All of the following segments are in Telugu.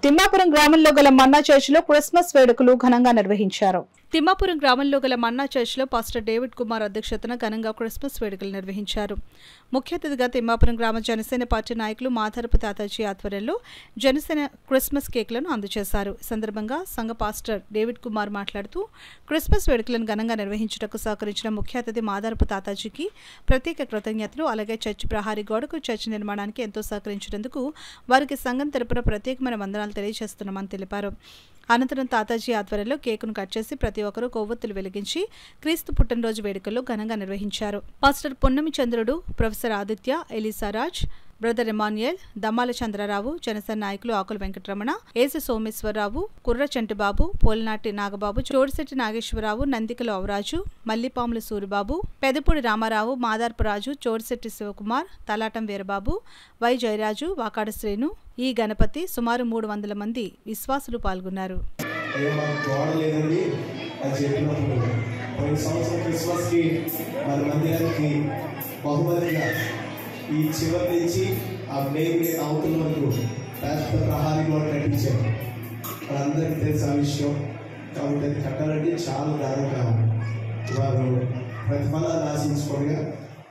తిమ్మాపురం గ్రామంలో గల మన్నా చర్చిలో క్రిస్మస్ వేడుకలు ఘనంగా నిర్వహించారు. తిమ్మాపురం గ్రామంలో గల మన్నా చర్చిలో పాస్టర్ డేవిడ్ కుమార్ అధ్యక్షతన ఘనంగా క్రిస్మస్ వేడుకలు నిర్వహించారు. ముఖ్య అతిథిగా తిమ్మాపురం గ్రామ జనసేన పార్టీ నాయకులు మాధరపు తాతాజీ ఆధ్వర్యంలో జనసేన క్రిస్మస్ కేకులను అందజేశారు. ఈ సందర్భంగా సంఘ పాస్టర్ డేవిడ్ కుమార్ మాట్లాడుతూ క్రిస్మస్ వేడుకలను ఘనంగా నిర్వహించుటకు సహకరించిన ముఖ్య అతిథి మాధరపు తాతాజీకి ప్రత్యేక కృతజ్ఞతలు. అలాగే చర్చి ప్రహారీ గోడకు చర్చి నిర్మాణానికి ఎంతో సహకరించినందుకు వారికి సంఘం తరపున ప్రత్యేకమైన వందనాలు తెలియజేస్తున్నామని తెలిపారు. అనంతరం తాతాజీ ఆధ్వర్యంలో కేకును కట్ చేసి ప్రతి ఒక్కరూ కొవ్వొత్తులు వెలిగించి క్రీస్తు పుట్టినరోజు వేడుకల్లో ఘనంగా నిర్వహించారు. పాస్టర్ పొన్నమి చంద్రుడు, professor Aditya, ఎలీసారాజ్, brother Emmanuel, దమ్మాల Chandra Rao, Janasena నాయకులు ఆకుల వెంకటరమణ, ఏసు సోమేశ్వరరావు, కుర్ర చంటిబాబు, పోలనాటి నాగబాబు, చోడిశెట్టి నాగేశ్వరరావు, నందికల అవరాజు, మల్లిపాముల సూరిబాబు, పెదపూడి రామారావు, మాదార్పు రాజు, చోడిశెట్టి శివకుమార్, తలాటం వీరబాబు, వై జయరాజు, వాకాడ శ్రీను, ఈ గణపతి సుమారు 300 మంది విశ్వాసులు పాల్గొన్నారు. ఈ చివరి నుంచి ఆ మెయిన్ అవతల వరకు పెద్ద ప్రహారీ గోడ కట్టించారు. వాళ్ళందరికీ తెలిసిన విషయం కాబట్టి అది కట్టాలంటే చాలా దారుణం కావాలి. వారు ప్రతిఫలాన్ని ఆశించుకోగా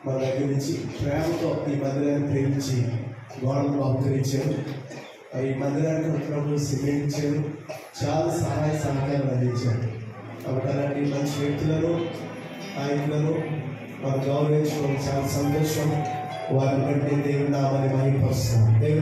మన దగ్గర నుంచి ప్రేమతో ఈ మందిరాన్ని ప్రేమించి గోడలు బహుకరించారు. ఈ మందిరానికి వచ్చినప్పుడు సిమెంట్ ఇచ్చారు, చాలా సహాయ సహకారాలు అందించారు. కాబట్టి అలాంటి మంచి వ్యక్తులను నాయకులను వారు గౌరవించుకోవడం చాలా సంతోషం. వారి బట్టి దేవుని నామాన్ని మహిమపరుస్తాం.